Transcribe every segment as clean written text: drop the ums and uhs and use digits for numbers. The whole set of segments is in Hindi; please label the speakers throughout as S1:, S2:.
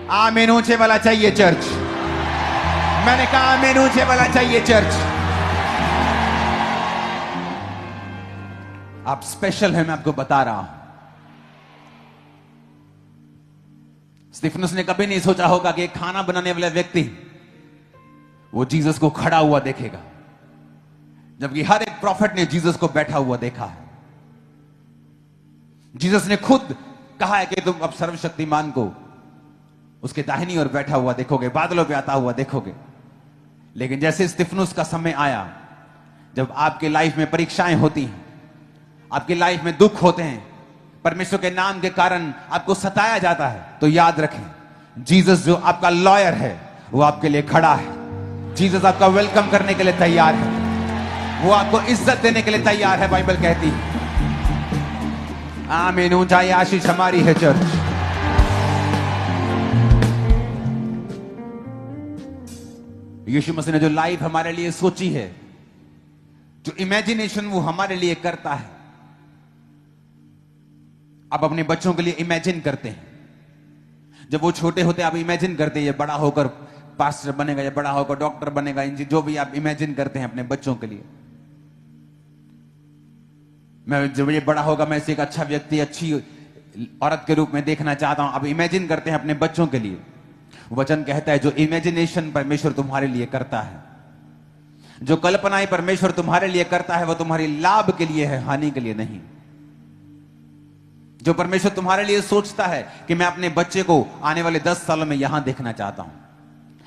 S1: आमीन ऊंचे वाला चाहिए चर्च। मैंने कहा आमीन ऊंचे वाला चाहिए चर्च। आप स्पेशल हैं, मैं आपको बता रहा हूं। स्तिफनुस ने कभी नहीं सोचा होगा कि एक खाना बनाने वाला व्यक्ति वो जीसस को खड़ा हुआ देखेगा, जबकि हर एक प्रॉफिट ने जीसस को बैठा हुआ देखा है। जीसस ने खुद कहा है कि तुम अब सर्वशक्तिमान को उसके दाहिनी ओर बैठा हुआ देखोगे, बादलों पे आता हुआ देखोगे। लेकिन जैसे स्तिफनुस का समय आया, जब आपके लाइफ में परीक्षाएं होती हैं, आपकी लाइफ में दुख होते हैं, परमेश्वर के नाम के कारण आपको सताया जाता है, तो याद रखें जीसस जो आपका लॉयर है वो आपके लिए खड़ा है। जीसस आपका वेलकम करने के लिए तैयार है, वो आपको इज्जत देने के लिए तैयार है। बाइबल कहती है आमीन ऊंचाई आशीष हमारी है चर्च। यीशु मसीह ने जो लाइफ हमारे लिए सोची है, जो इमेजिनेशन वो हमारे लिए करता है, आप अपने बच्चों के लिए इमेजिन करते हैं। जब वो छोटे होते हैं आप इमेजिन करते हैं ये बड़ा होकर पास्टर बनेगा, ये बड़ा होकर डॉक्टर बनेगा, जो भी आप इमेजिन करते हैं अपने बच्चों के लिए। मैं जब ये बड़ा होगा मैं इसे एक अच्छा व्यक्ति, अच्छी औरत के रूप में देखना चाहता हूं। आप इमेजिन करते हैं अपने बच्चों के लिए। वचन कहता है जो इमेजिनेशन परमेश्वर तुम्हारे लिए करता है, जो कल्पनाएं परमेश्वर तुम्हारे लिए करता है, वो तुम्हारी लाभ के लिए है, हानि के लिए नहीं। जो परमेश्वर तुम्हारे लिए सोचता है कि मैं अपने बच्चे को आने वाले 10 सालों में यहां देखना चाहता हूं,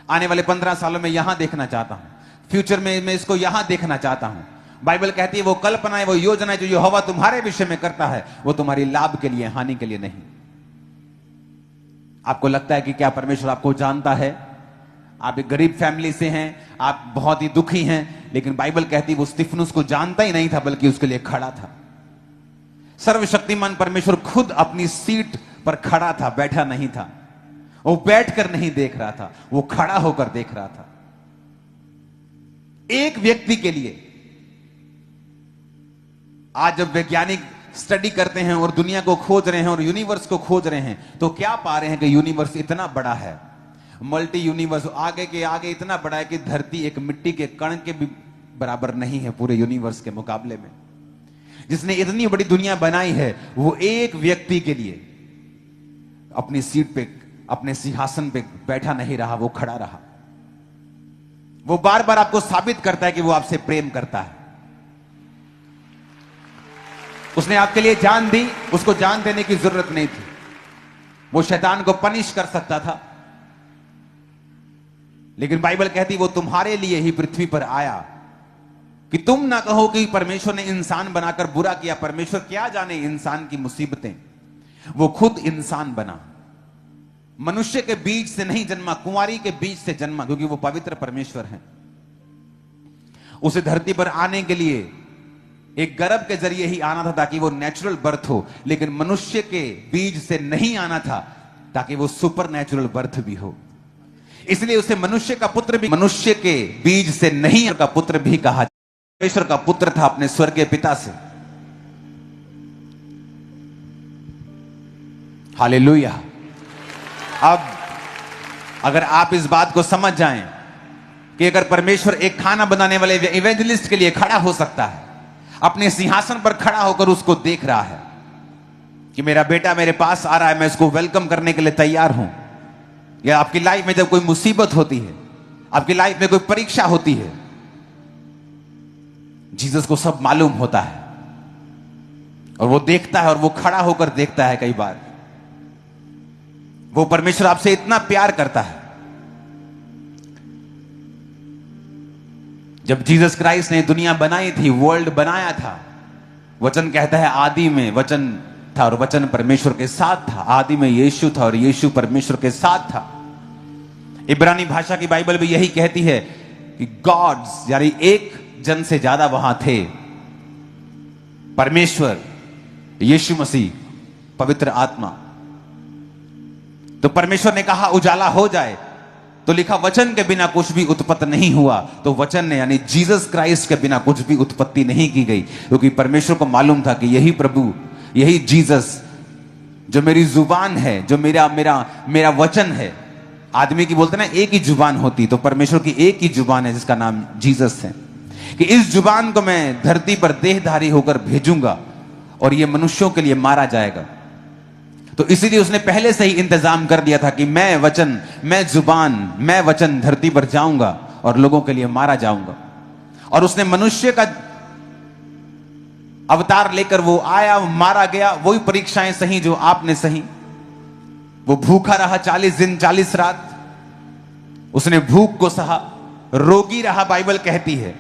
S1: आने वाले 15 सालों में यहां देखना चाहता हूं, फ्यूचर में मैं इसको यहां देखना चाहता हूं। बाइबल कहती है वो कल्पनाएं, वो योजनाएं जो यहोवा तुम्हारे विषय में करता है, वो तुम्हारी लाभ के लिए, हानि के लिए नहीं। आपको लगता है कि क्या परमेश्वर आपको जानता है? आप एक गरीब फैमिली से हैं, आप बहुत ही दुखी हैं, लेकिन बाइबल कहती है वो स्तिफनुस को जानता ही नहीं था, बल्कि उसके लिए खड़ा था। सर्वशक्तिमान परमेश्वर खुद अपनी सीट पर खड़ा था, बैठा नहीं था। वो बैठकर नहीं देख रहा था, वो खड़ा होकर देख रहा था। एक व्यक्ति के लिए आज जब वैज्ञानिक स्टडी करते हैं और दुनिया को खोज रहे हैं और यूनिवर्स को खोज रहे हैं, तो क्या पा रहे हैं कि यूनिवर्स इतना बड़ा है, मल्टी यूनिवर्स आगे के आगे इतना बड़ा है कि धरती एक मिट्टी के कण के भी बराबर नहीं है पूरे यूनिवर्स के मुकाबले में। जिसने इतनी बड़ी दुनिया बनाई है, वो एक व्यक्ति के लिए अपनी सीट पे, अपने सिंहासन पे बैठा नहीं रहा, वो खड़ा रहा। वो बार बार आपको साबित करता है कि वो आपसे प्रेम करता है। उसने आपके लिए जान दी, उसको जान देने की जरूरत नहीं थी। वो शैतान को पनिश कर सकता था, लेकिन बाइबल कहती वो तुम्हारे लिए ही पृथ्वी पर आया, कि तुम ना कहो कि परमेश्वर ने इंसान बनाकर बुरा किया। परमेश्वर क्या जाने इंसान की मुसीबतें, वो खुद इंसान बना। मनुष्य के बीज से नहीं जन्मा, कुंवारी के बीज से जन्मा, क्योंकि वो पवित्र परमेश्वर है। उसे धरती पर आने के लिए एक गर्भ के जरिए ही आना था, ताकि वो नेचुरल बर्थ हो, लेकिन मनुष्य के बीज से नहीं आना था, ताकि वो सुपर नेचुरल बर्थ भी हो। इसलिए उसे मनुष्य का पुत्र भी, मनुष्य के बीज से नहीं का पुत्र भी कहा। परमेश्वर का पुत्र था अपने स्वर्गीय पिता से। हालेलुया। अब अगर आप इस बात को समझ जाएं कि अगर परमेश्वर एक खाना बनाने वाले इवेंजलिस्ट के लिए खड़ा हो सकता है, अपने सिंहासन पर खड़ा होकर उसको देख रहा है कि मेरा बेटा मेरे पास आ रहा है, मैं इसको वेलकम करने के लिए तैयार हूं। या आपकी लाइफ में जब कोई मुसीबत होती है, आपकी लाइफ में कोई परीक्षा होती है, जीसस को सब मालूम होता है और वो देखता है, और वो खड़ा होकर देखता है। कई बार वो परमेश्वर आपसे इतना प्यार करता है। जब जीसस क्राइस्ट ने दुनिया बनाई थी, वर्ल्ड बनाया था, वचन कहता है आदि में वचन था और वचन परमेश्वर के साथ था। आदि में यीशु था और यीशु परमेश्वर के साथ था। इब्रानी भाषा की बाइबल भी यही कहती है कि गॉड्स, यानी एक जन से ज्यादा वहां थे। परमेश्वर, यीशु मसीह, पवित्र आत्मा। तो परमेश्वर ने कहा उजाला हो जाए, तो लिखा वचन के बिना कुछ भी उत्पत्ति नहीं हुआ। तो वचन ने, यानी जीसस क्राइस्ट के बिना कुछ भी उत्पत्ति नहीं की गई, क्योंकि परमेश्वर को मालूम था कि यही प्रभु, यही जीसस जो मेरी जुबान है, जो मेरा वचन है, आदमी की बोलते ना एक ही जुबान होती, तो परमेश्वर की एक ही जुबान है जिसका नाम जीसस है, कि इस जुबान को मैं धरती पर देहधारी होकर भेजूंगा और ये मनुष्यों के लिए मारा जाएगा। तो इसीलिए उसने पहले से ही इंतजाम कर दिया था कि मैं वचन, मैं जुबान, मैं वचन धरती पर जाऊंगा और लोगों के लिए मारा जाऊंगा। और उसने मनुष्य का अवतार लेकर वो आया, मारा गया, वही परीक्षाएं सही जो आपने सही। वो भूखा रहा 40 दिन 40 रात, उसने भूख को सहा। रोगी रहा, बाइबल कहती है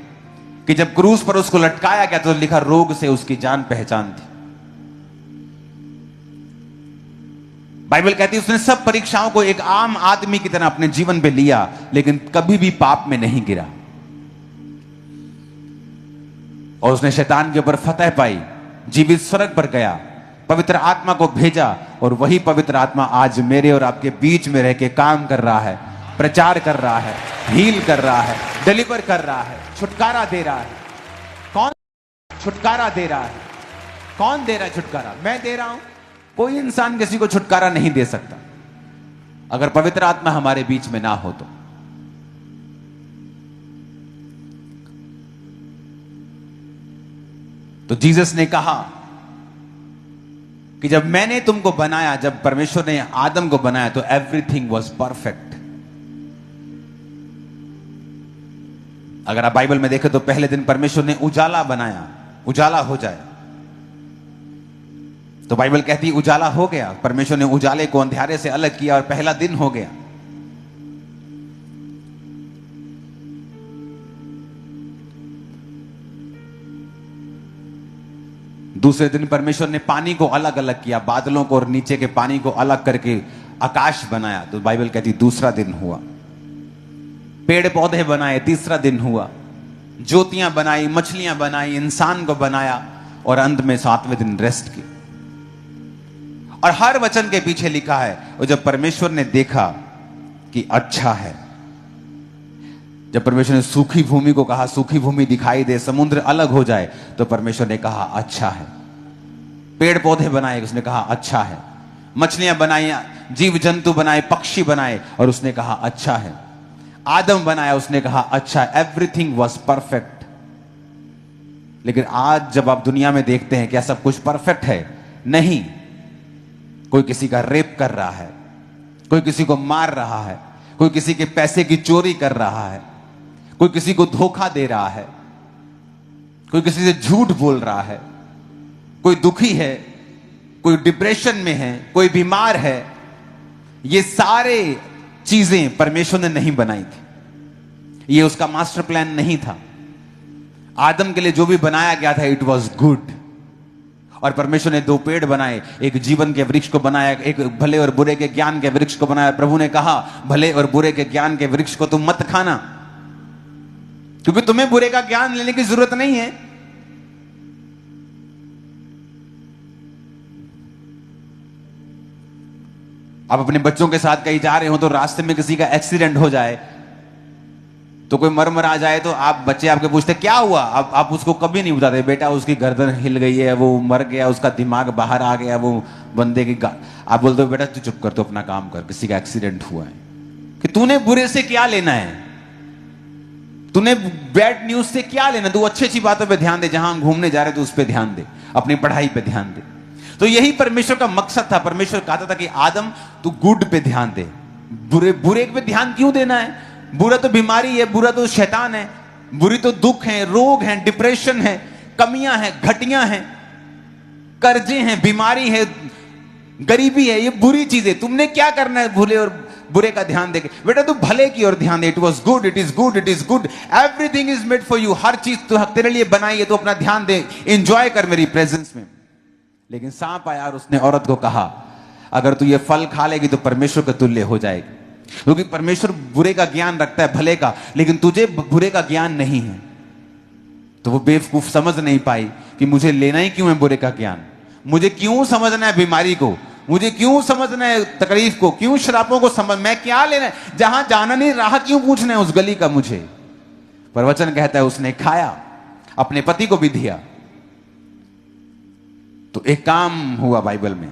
S1: कि जब क्रूस पर उसको लटकाया गया तो लिखा रोग से उसकी जान पहचान थी। बाइबल कहती है उसने सब परीक्षाओं को एक आम आदमी की तरह अपने जीवन पे लिया, लेकिन कभी भी पाप में नहीं गिरा। और उसने शैतान के ऊपर फतह पाई, जीवित स्वर्ग पर गया, पवित्र आत्मा को भेजा, और वही पवित्र आत्मा आज मेरे और आपके बीच में रह के काम कर रहा है, प्रचार कर रहा है, हील कर रहा है, डिलीवर कर रहा है, छुटकारा दे रहा है। कौन छुटकारा दे रहा है? कौन दे रहा है छुटकारा? मैं दे रहा हूं। कोई इंसान किसी को छुटकारा नहीं दे सकता अगर पवित्र आत्मा हमारे बीच में ना हो तो जीसस ने कहा कि जब मैंने तुमको बनाया, जब परमेश्वर ने आदम को बनाया तो एवरीथिंग वॉज परफेक्ट। अगर आप बाइबल में देखें तो पहले दिन परमेश्वर ने उजाला बनाया, उजाला हो जाए, तो बाइबल कहती है उजाला हो गया। परमेश्वर ने उजाले को अंधेरे से अलग किया और पहला दिन हो गया। दूसरे दिन परमेश्वर ने पानी को अलग अलग किया, बादलों को और नीचे के पानी को अलग करके आकाश बनाया, तो बाइबल कहती दूसरा दिन हुआ। पेड़ पौधे बनाए, तीसरा दिन हुआ। ज्योतियां बनाई, मछलियां बनाई, इंसान को बनाया, और अंत में सातवें दिन रेस्ट की। और हर वचन के पीछे लिखा है, और जब परमेश्वर ने देखा कि अच्छा है, जब परमेश्वर ने सूखी भूमि को कहा सूखी भूमि दिखाई दे, समुद्र अलग हो जाए, तो परमेश्वर ने कहा अच्छा है। पेड़ पौधे बनाए, उसने कहा अच्छा है। मछलियां बनाई, जीव जंतु बनाए, पक्षी बनाए, और उसने कहा अच्छा है। आदम बनाया, उसने कहा अच्छा। Everything was perfect. लेकिन आज जब आप दुनिया में देखते हैं क्या सब कुछ परफेक्ट है? नहीं। कोई किसी का रेप कर रहा है, कोई किसी को मार रहा है, कोई किसी के पैसे की चोरी कर रहा है, कोई किसी को धोखा दे रहा है, कोई किसी से झूठ बोल रहा है, कोई दुखी है, कोई डिप्रेशन में है, कोई बीमार है। ये सारे चीजें परमेश्वर ने नहीं बनाई थी, ये उसका मास्टर प्लान नहीं था। आदम के लिए जो भी बनाया गया था इट वॉज गुड। और परमेश्वर ने दो पेड़ बनाए, एक जीवन के वृक्ष को बनाया, एक भले और बुरे के ज्ञान के वृक्ष को बनाया। प्रभु ने कहा भले और बुरे के ज्ञान के वृक्ष को तुम मत खाना, क्योंकि तुम्हें बुरे का ज्ञान लेने की जरूरत नहीं है। आप अपने बच्चों के साथ कहीं जा रहे हो तो रास्ते में किसी का एक्सीडेंट हो जाए, तो कोई मर आ जाए, तो आप बच्चे आपके पूछते क्या हुआ, आप उसको कभी नहीं बताते बेटा उसकी गर्दन हिल गई है, वो मर गया, उसका दिमाग बाहर आ गया, वो बंदे की आप बोलते हो बेटा तू चुप कर, तो अपना काम कर, किसी का एक्सीडेंट हुआ है। कि तूने बुरे से क्या लेना है, तूने बैड न्यूज से क्या लेना, तू अच्छी अच्छी बातों पे ध्यान दे, जहां घूमने जा रहे तो उस पर ध्यान दे, अपनी पढ़ाई पे ध्यान दे। तो यही परमेश्वर का मकसद था। परमेश्वर कहता था कि आदम तू गुड पे ध्यान दे, बुरे पे ध्यान क्यों देना है? बुरा तो बीमारी है, बुरा तो शैतान है, बुरी तो दुख है, रोग है, डिप्रेशन है, कमियां हैं, घटियां हैं, कर्जे हैं, बीमारी है, गरीबी है, ये बुरी चीजें। तुमने क्या करना है भूले और बुरे का ध्यान देके? बेटा तू भले की ओर ध्यान दे। It was good, it is good, it is good, everything is made for you. हर चीज तो तेरे लिए बनाई है, तो अपना ध्यान दे, एंजॉय कर मेरी प्रेजेंस में। लेकिन सांप आया और उसने औरत को कहा अगर तू ये फल खा लेगी तो परमेश्वर के तुल्य हो जाएगी, क्योंकि परमेश्वर बुरे का ज्ञान रखता है, भले का, लेकिन तुझे बुरे का ज्ञान नहीं है। तो वो बेवकूफ समझ नहीं पाई कि मुझे लेना ही क्यों है बुरे का ज्ञान, मुझे क्यों समझना है बीमारी को, मुझे क्यों समझना है तकलीफ को, क्यों श्रापों को समझ, मैं क्या लेना है, जहां जाना नहीं राह क्यों पूछना है उस गली का मुझे। पर वचन कहता है उसने खाया, अपने पति को भी दिया। तो एक काम हुआ बाइबल में,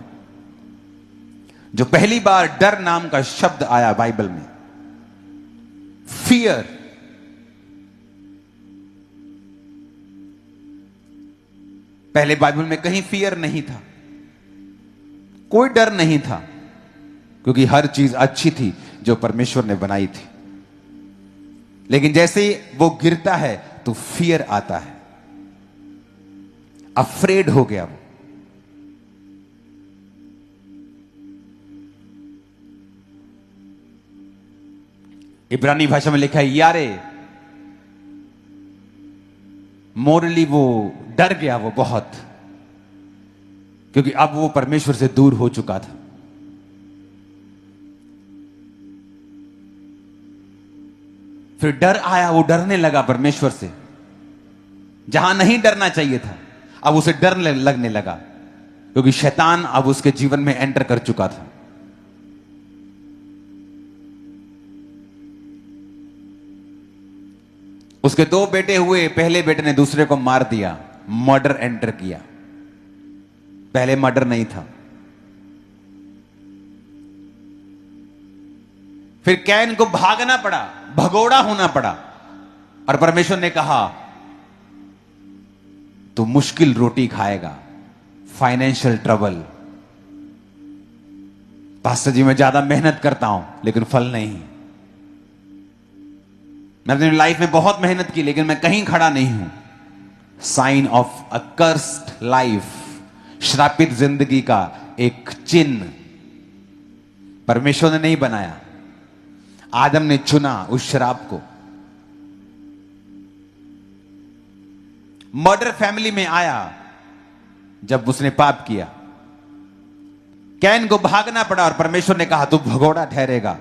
S1: जो पहली बार डर नाम का शब्द आया बाइबल में, फियर, पहले बाइबल में कहीं फियर नहीं था, कोई डर नहीं था, क्योंकि हर चीज अच्छी थी जो परमेश्वर ने बनाई थी। लेकिन जैसे ही वो गिरता है तो फियर आता है, अफ्रेड हो गया वो। इब्रानी भाषा में लिखा है यारे, मोरली वो डर गया वो बहुत, क्योंकि अब वो परमेश्वर से दूर हो चुका था। फिर डर आया, वो डरने लगा परमेश्वर से, जहां नहीं डरना चाहिए था अब उसे डर लगने लगा, क्योंकि शैतान अब उसके जीवन में एंटर कर चुका था। उसके दो बेटे हुए, पहले बेटे ने दूसरे को मार दिया, मर्डर एंटर किया। पहले मर्डर नहीं था। फिर कैन को भागना पड़ा, भगोड़ा होना पड़ा, और परमेश्वर ने कहा तू मुश्किल रोटी खाएगा, फाइनेंशियल ट्रबल। पास्टर जी मैं ज्यादा मेहनत करता हूं लेकिन फल नहीं। मैं अपनी लाइफ में बहुत मेहनत की लेकिन मैं कहीं खड़ा नहीं हूं। Sign of a cursed life, श्रापित जिंदगी का एक चिन्ह परमेश्वर ने नहीं बनाया, आदम ने चुना उस शराब को। मर्डर फैमिली में आया जब उसने पाप किया। कैन को भागना पड़ा और परमेश्वर ने कहा तू भगोड़ा ठहरेगा,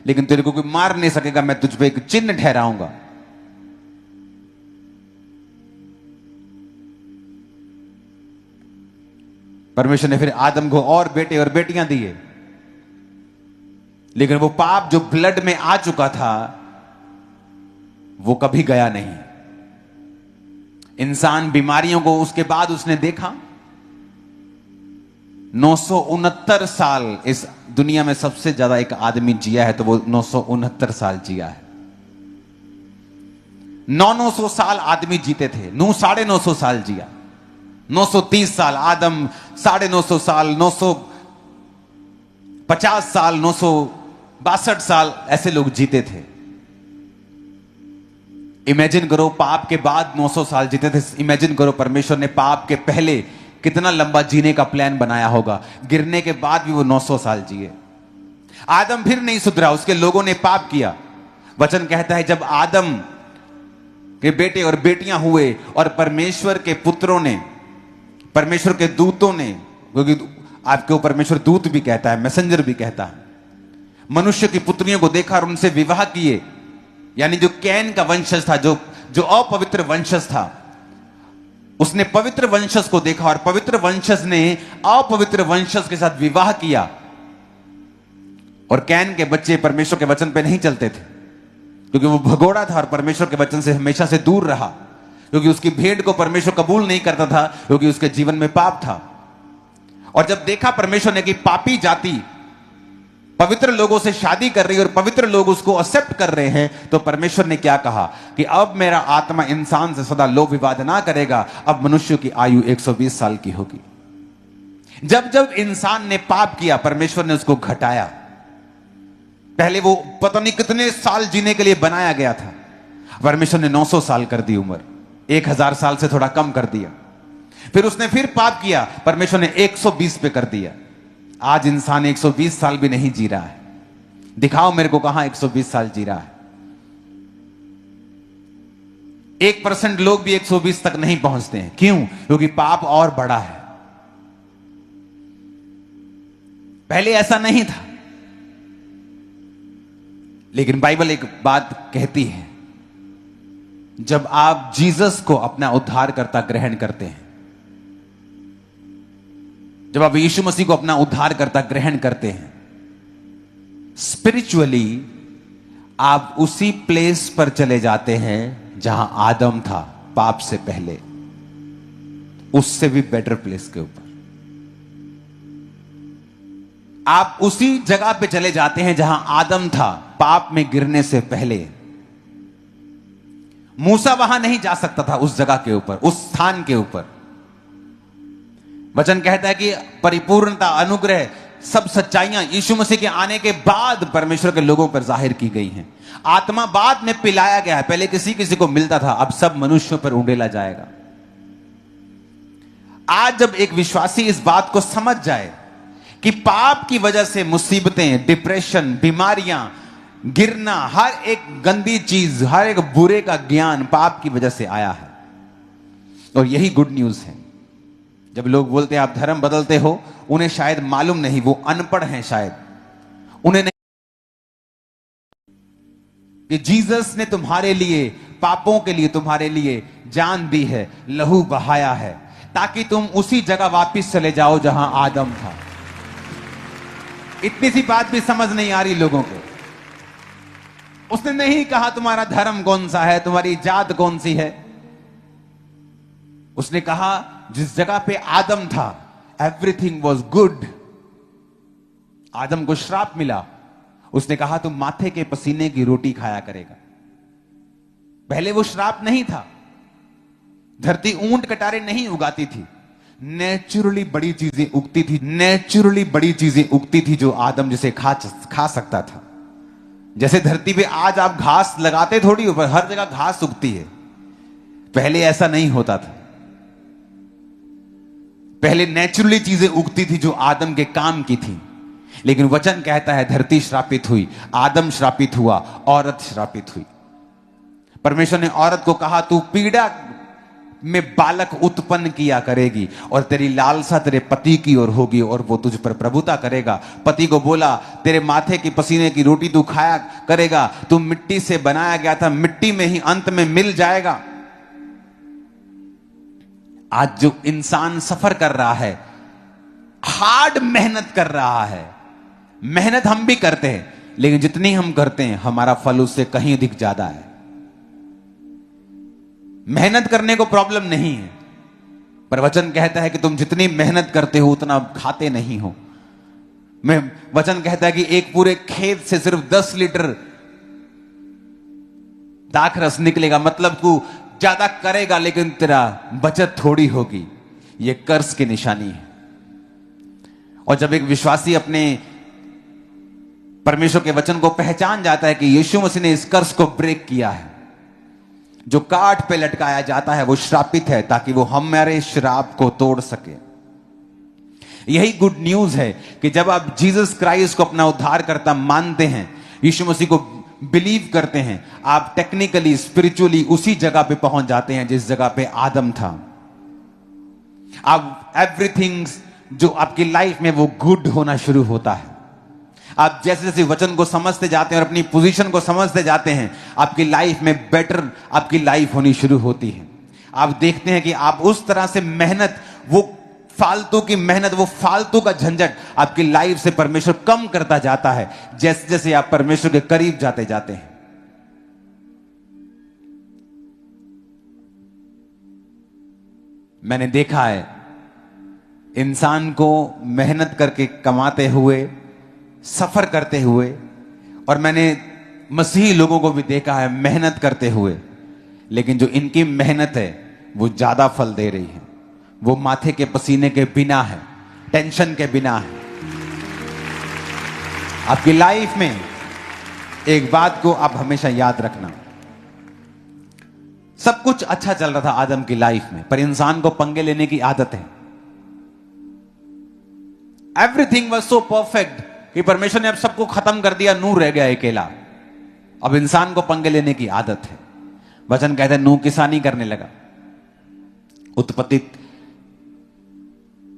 S1: लेकिन तेरे को कोई मार नहीं सकेगा, मैं तुझ पे एक चिन्ह ठहराऊंगा। परमेश्वर ने फिर आदम को और बेटे और बेटियां दिए, लेकिन वो पाप जो ब्लड में आ चुका था वो कभी गया नहीं। इंसान बीमारियों को उसके बाद उसने देखा। 969 साल इस दुनिया में सबसे ज्यादा एक आदमी जिया है, तो वो 969 साल जिया है। 900 साल आदमी जीते थे, 950 साल जिया। 930 साल आदम, 950 साल, 950 साल, 962 साल ऐसे लोग जीते थे। इमेजिन करो पाप के बाद 900 साल जीते थे। इमेजिन करो परमेश्वर ने पाप के पहले कितना लंबा जीने का प्लान बनाया होगा। गिरने के बाद भी वो 900 साल जिए। आदम फिर नहीं सुधरा, उसके लोगों ने पाप किया। वचन कहता है जब आदम के बेटे और बेटियां हुए और परमेश्वर के पुत्रों ने, परमेश्वर के दूतों ने, क्योंकि आपको परमेश्वर दूत भी कहता है, मैसेंजर भी कहता है, मनुष्य की पुत्रियों को देखा और उनसे विवाह किए। यानी जो कैन का वंशज था, जो अपवित्र वंशज था, उसने पवित्र वंशज को देखा और पवित्र वंशज ने अपवित्र वंशज के साथ विवाह किया। और कैन के बच्चे परमेश्वर के वचन पे नहीं चलते थे, क्योंकि वो भगोड़ा था और परमेश्वर के वचन से हमेशा से दूर रहा, क्योंकि उसकी भेंट को परमेश्वर कबूल नहीं करता था, क्योंकि उसके जीवन में पाप था। और जब देखा परमेश्वर ने कि पापी जाति पवित्र लोगों से शादी कर रही है और पवित्र लोग उसको एक्सेप्ट कर रहे हैं, तो परमेश्वर ने क्या कहा कि अब मेरा आत्मा इंसान से सदा लोभ विवाद ना करेगा, अब मनुष्य की आयु 120 साल की होगी। जब जब इंसान ने पाप किया परमेश्वर ने उसको घटाया। पहले वो पता नहीं कितने साल जीने के लिए बनाया गया था, परमेश्वर ने 900 साल कर दी उम्र, 1000 साल से थोड़ा कम कर दिया। फिर उसने फिर पाप किया, परमेश्वर ने 120 पे कर दिया। आज इंसान 120 साल भी नहीं जी रहा है। दिखाओ मेरे को कहां 120 साल जी रहा है। 1% लोग भी 120 तक नहीं पहुंचते हैं। क्यों? क्योंकि पाप और बड़ा है। पहले ऐसा नहीं था। लेकिन बाइबल एक बात कहती है, जब आप जीसस को अपना उद्धारकर्ता ग्रहण करते हैं, जब आप यीशु मसीह को अपना उद्धारकर्ता ग्रहण करते हैं, स्पिरिचुअली आप उसी प्लेस पर चले जाते हैं जहां आदम था पाप से पहले, उससे भी बेटर प्लेस के ऊपर। आप उसी जगह पे चले जाते हैं जहां आदम था पाप में गिरने से पहले। मूसा वहां नहीं जा सकता था, उस जगह के ऊपर, उस स्थान के ऊपर। वचन कहता है कि परिपूर्णता, अनुग्रह, सब सच्चाइयां यीशु मसीह के आने के बाद परमेश्वर के लोगों पर जाहिर की गई हैं। आत्मा बाद में पिलाया गया है, पहले किसी किसी को मिलता था, अब सब मनुष्यों पर उंडेला जाएगा। आज जब एक विश्वासी इस बात को समझ जाए कि पाप की वजह से मुसीबतें, डिप्रेशन, बीमारियां, गिरना, हर एक गंदी चीज, हर एक बुरे का ज्ञान पाप की वजह से आया है, और यही गुड न्यूज है। जब लोग बोलते हैं आप धर्म बदलते हो, उन्हें शायद मालूम नहीं, वो अनपढ़ हैं शायद, उन्हें नहीं कि जीसस ने तुम्हारे लिए, पापों के लिए तुम्हारे लिए जान दी है, लहू बहाया है, ताकि तुम उसी जगह वापस चले जाओ जहां आदम था। इतनी सी बात भी समझ नहीं आ रही लोगों को। उसने नहीं कहा तुम्हारा धर्म कौन सा है, तुम्हारी जात कौन सी है। उसने कहा जिस जगह पे आदम था, एवरीथिंग वॉज गुड। आदम को श्राप मिला, उसने कहा तुम माथे के पसीने की रोटी खाया करेगा। पहले वो श्राप नहीं था। धरती ऊंट कटारे नहीं उगाती थी, नेचुरली बड़ी चीजें उगती थी, नेचुरली बड़ी चीजें उगती थी जो आदम जिसे खा सकता था। जैसे धरती पे आज आप घास लगाते थोड़ी ऊपर, हर जगह घास उगती है। पहले ऐसा नहीं होता था। पहले नेचुरली चीजें उगती थी जो आदम के काम की थी। लेकिन वचन कहता है धरती श्रापित हुई, आदम श्रापित हुआ, औरत श्रापित हुई। परमेश्वर ने औरत को कहा तू पीड़ा में बालक उत्पन्न किया करेगी और तेरी लालसा तेरे पति की ओर होगी और वो तुझ पर प्रभुता करेगा। पति को बोला तेरे माथे की पसीने की रोटी तू खाया करेगा, तू मिट्टी से बनाया गया था, मिट्टी में ही अंत में मिल जाएगा। आज जो इंसान सफर कर रहा है, हार्ड मेहनत कर रहा है, मेहनत हम भी करते हैं, लेकिन जितनी हम करते हैं हमारा फल उससे कहीं अधिक ज्यादा है। मेहनत करने को प्रॉब्लम नहीं है, पर वचन कहता है कि तुम जितनी मेहनत करते हो उतना खाते नहीं हो। वचन कहता है कि एक पूरे खेत से सिर्फ 10 लीटर दाखरस निकलेगा, मतलब तू ज्यादा करेगा लेकिन तेरा बचत थोड़ी होगी। यह कर्ज की निशानी है। और जब एक विश्वासी अपने परमेश्वर के वचन को पहचान जाता है कि यीशु मसीह ने इस कर्ज को ब्रेक किया है, जो काठ पे लटकाया जाता है वो श्रापित है ताकि वो हमारे श्राप को तोड़ सके। यही गुड न्यूज है कि जब आप जीसस क्राइस्ट को अपना उद्धारकर्ता मानते हैं, यीशु मसीह को बिलीव करते हैं, आप टेक्निकली, स्पिरिचुअली उसी जगह पे पहुंच जाते हैं जिस जगह पे आदम था। आप एवरीथिंग जो आपकी लाइफ में वो गुड होना शुरू होता है। आप जैसे जैसे वचन को समझते जाते हैं और अपनी पोजीशन को समझते जाते हैं, आपकी लाइफ में बेटर आपकी लाइफ होनी शुरू होती है। आप देखते हैं कि आप उस तरह से मेहनत, वो फालतू की मेहनत, वो फालतू का झंझट आपकी लाइफ से परमेश्वर कम करता जाता है जैसे जैसे आप परमेश्वर के करीब जाते जाते हैं। मैंने देखा है इंसान को मेहनत करके कमाते हुए, सफर करते हुए, और मैंने मसीही लोगों को भी देखा है मेहनत करते हुए, लेकिन जो इनकी मेहनत है वो ज्यादा फल दे रही है। वो माथे के पसीने के बिना है, टेंशन के बिना है। आपकी लाइफ में एक बात को आप हमेशा याद रखना, सब कुछ अच्छा चल रहा था आदम की लाइफ में, पर इंसान को पंगे लेने की आदत है। एवरीथिंग वाज सो परफेक्ट कि परमेश्वर ने अब सबको खत्म कर दिया, नूह रह गया अकेला। अब इंसान को पंगे लेने की आदत है। वचन कहते हैं नूह किसानी करने लगा। उत्पत्ति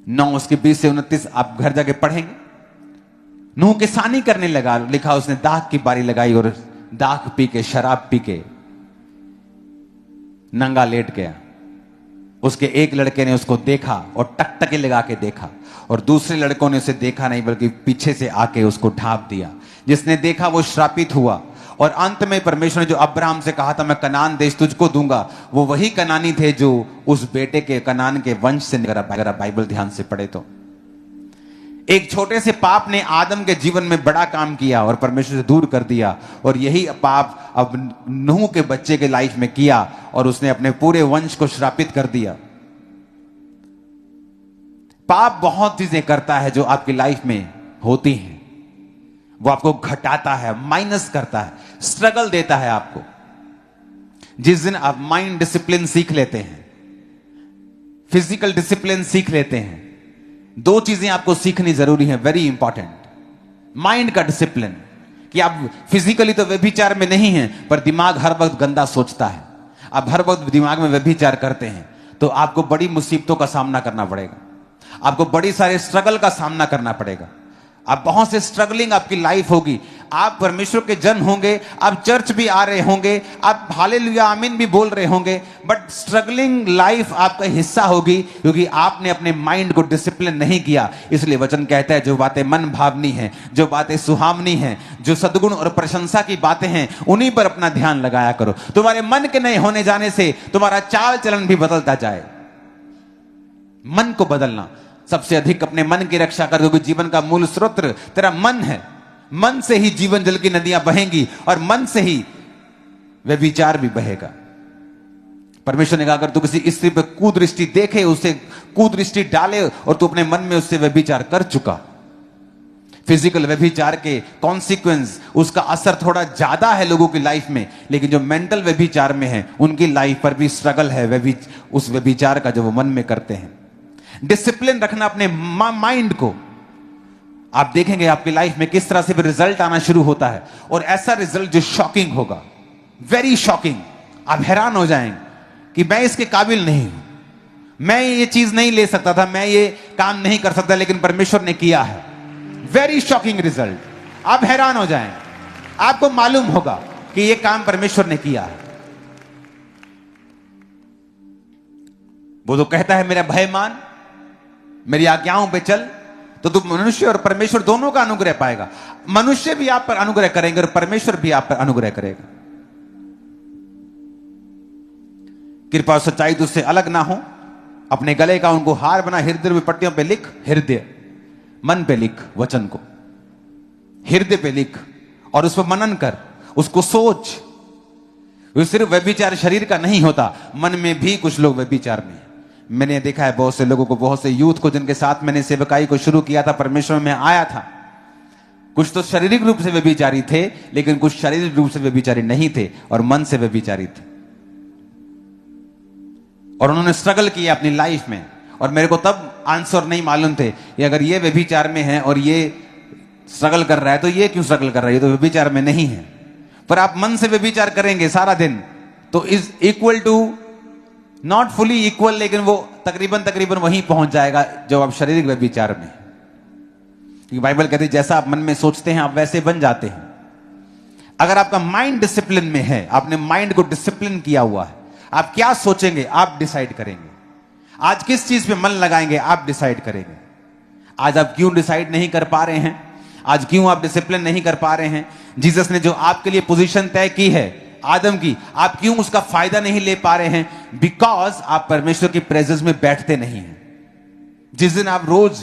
S1: 9 उसके 20 से 29 आप घर जाके पढ़ेंगे। नूह किसानी करने लगा, लिखा उसने दाख की बारी लगाई और दाख पी के, शराब पी के नंगा लेट गया। उसके एक लड़के ने उसको देखा और टकटकी लगा के देखा, और दूसरे लड़कों ने उसे देखा नहीं बल्कि पीछे से आके उसको ढांप दिया। जिसने देखा वो श्रापित हुआ। और अंत में परमेश्वर ने जो अब्राहम से कहा था मैं कनान देश तुझको दूंगा, वो वही कनानी थे जो उस बेटे के, कनान के वंश से। अगर आप बाइबल ध्यान से पढ़े तो एक छोटे से पाप ने आदम के जीवन में बड़ा काम किया और परमेश्वर से दूर कर दिया, और यही पाप अब नूह के बच्चे के लाइफ में किया और उसने अपने पूरे वंश को श्रापित कर दिया। पाप बहुत चीजें करता है जो आपकी लाइफ में होती हैं। वो आपको घटाता है, माइनस करता है, स्ट्रगल देता है आपको। जिस दिन आप माइंड डिसिप्लिन सीख लेते हैं, फिजिकल डिसिप्लिन सीख लेते हैं, दो चीजें आपको सीखनी जरूरी है, वेरी इंपॉर्टेंट। माइंड का डिसिप्लिन, कि आप फिजिकली तो व्यभिचार में नहीं हैं, पर दिमाग हर वक्त गंदा सोचता है, आप हर वक्त दिमाग में व्यभिचार करते हैं, तो आपको बड़ी मुसीबतों का सामना करना पड़ेगा, आपको बड़ी सारे स्ट्रगल का सामना करना पड़ेगा। आप बहुत से स्ट्रगलिंग आपकी लाइफ होगी। आप परमेश्वर के जन होंगे, आप चर्च भी आ रहे होंगे, आप हालेलुया आमीन भी बोल रहे होंगे, बट स्ट्रगलिंग लाइफ आपका हिस्सा होगी, क्योंकि आपने अपने माइंड को डिसिप्लिन नहीं किया। इसलिए वचन कहता है जो बातें मन भावनी हैं, जो बातें सुहावनी हैं, जो सद्गुण और प्रशंसा की बातें हैं, उन्हीं पर अपना ध्यान लगाया करो। तुम्हारे मन के नहीं होने जाने से तुम्हारा चाल चलन भी बदलता जाए। मन को बदलना, सबसे अधिक अपने मन की रक्षा कर, क्योंकि जीवन का मूल स्रोत तेरा मन है। मन से ही जीवन जल की नदियां बहेंगी और मन से ही व्यभिचार भी बहेगा। परमेश्वर ने कहा अगर तू किसी स्त्री पर कुदृष्टि देखे, उसे कुदृष्टि डाले और तू अपने मन में उससे व्यभिचार कर चुका। फिजिकल व्यभिचार के कॉन्सिक्वेंस, उसका असर थोड़ा ज्यादा है लोगों की लाइफ में, लेकिन जो मेंटल व्यभिचार में है उनकी लाइफ पर भी स्ट्रगल है उस व्यभिचार का जो वो मन में करते हैं। डिसिप्लिन रखना अपने माइंड को। आप देखेंगे आपकी लाइफ में किस तरह से भी रिजल्ट आना शुरू होता है, और ऐसा रिजल्ट जो शॉकिंग होगा, वेरी शॉकिंग। आप हैरान हो जाएंगे कि मैं इसके काबिल नहीं हूं, मैं ये चीज नहीं ले सकता था, मैं ये काम नहीं कर सकता, लेकिन परमेश्वर ने किया है। Very shocking result. आप हैरान हो जाएंगे, आपको मालूम होगा कि ये काम परमेश्वर ने किया है। वो तो कहता है मेरा भय मान, मेरी आज्ञाओं पे चल, तो तू मनुष्य और परमेश्वर दोनों का अनुग्रह पाएगा। मनुष्य भी आप पर अनुग्रह करेंगे और परमेश्वर भी आप पर अनुग्रह करेगा। कृपा और सच्चाई तुझसे अलग ना हो। अपने गले का उनको हार बना, हृदय में पट्टियों पे लिख, हृदय मन पे लिख, वचन को हृदय पे लिख और उस पर मनन कर, उसको सोच। सिर्फ व्यभिचार शरीर का नहीं होता, मन में भी कुछ लोग व्यभिचार में। मैंने देखा है बहुत से लोगों को, बहुत से यूथ को जिनके साथ मैंने सेवकाई को शुरू किया था, परमेश्वर में आया था। कुछ तो शारीरिक रूप से व्यभिचारी थे, लेकिन कुछ शारीरिक रूप से व्यभिचारी नहीं थे और मन से व्यभिचारी थे, और उन्होंने स्ट्रगल किया अपनी लाइफ में। और मेरे को तब आंसर नहीं मालूम थे कि अगर ये व्यभिचार में है और ये स्ट्रगल कर रहा है तो ये क्यों स्ट्रगल कर रहा है, ये तो व्यभिचार में नहीं है। पर आप मन से व्यभिचार करेंगे सारा दिन तो is equal to, not fully equal, लेकिन वो तकरीबन वहीं पहुंच जाएगा जो आप शारीरिक व्यभिचार में। क्योंकि बाइबल कहती है जैसा आप मन में सोचते हैं आप वैसे बन जाते हैं। अगर आपका माइंड डिसिप्लिन में है, आपने माइंड को डिसिप्लिन किया हुआ है, आप क्या सोचेंगे आप डिसाइड करेंगे। आज किस चीज पे मन लगाएंगे आप डिसाइड करेंगे। आज आप क्यों डिसाइड नहीं कर पा रहे हैं, आज क्यों आप डिसिप्लिन नहीं कर पा रहे हैं। जीसस ने जो आपके लिए पोजीशन तय की है आदम की, आप क्यों उसका फायदा नहीं ले पा रहे हैं? बिकॉज आप परमेश्वर की प्रेजेंस में बैठते नहीं हैं। जिस दिन आप रोज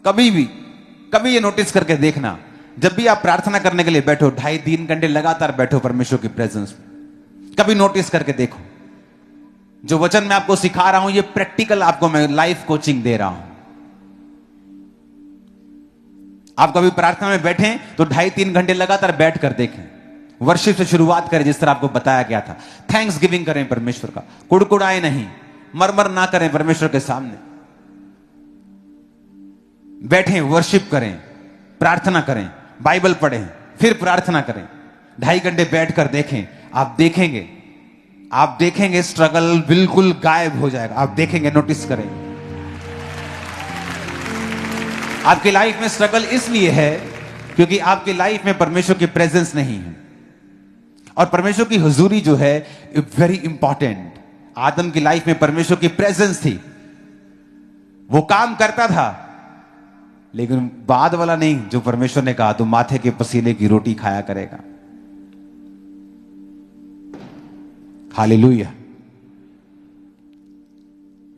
S1: कभी ये नोटिस करके देखना, जब भी आप प्रार्थना करने के लिए बैठो, 2.5-3 घंटे लगातार बैठो परमेश्वर की प्रेजेंस में, कभी नोटिस करके देखो। जो वचन मैं आपको सिखा रहा हूं ये प्रैक्टिकल आपको मैं लाइफ कोचिंग दे रहा हूं। आप कभी प्रार्थना में बैठें तो 2.5-3 घंटे लगातार बैठ कर देखें। वर्शिप से शुरुआत करें जिस तरह आपको बताया गया था। थैंक्स गिविंग करें परमेश्वर का, कुड़कुड़ाए नहीं, मरमर ना करें परमेश्वर के सामने। बैठें, वर्शिप करें, प्रार्थना करें, बाइबल पढ़ें, फिर प्रार्थना करें। 2.5 घंटे बैठकर देखें, आप देखेंगे स्ट्रगल बिल्कुल गायब हो जाएगा। आप देखेंगे, नोटिस करें। आपकी लाइफ में स्ट्रगल इसलिए है क्योंकि आपकी लाइफ में परमेश्वर की प्रेजेंस नहीं है। और परमेश्वर की हुजूरी जो है वेरी इंपॉर्टेंट। आदम की लाइफ में परमेश्वर की प्रेजेंस थी, वो काम करता था, लेकिन बाद वाला नहीं जो परमेश्वर ने कहा, तो माथे के पसीने की रोटी खाया करेगा। हालेलुया।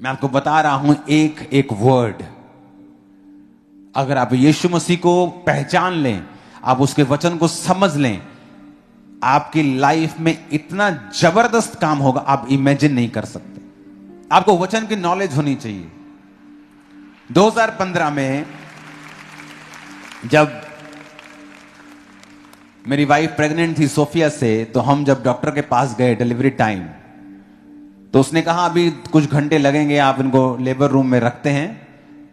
S1: मैं आपको बता रहा हूं एक एक वर्ड अगर आप यीशु मसीह को पहचान लें, आप उसके वचन को समझ लें, आपकी लाइफ में इतना जबरदस्त काम होगा आप इमेजिन नहीं कर सकते। आपको वचन की नॉलेज होनी चाहिए। 2015 में जब मेरी वाइफ प्रेग्नेंट थी सोफिया से, तो हम जब डॉक्टर के पास गए डिलीवरी टाइम, तो उसने कहा अभी कुछ घंटे लगेंगे, आप इनको लेबर रूम में रखते हैं।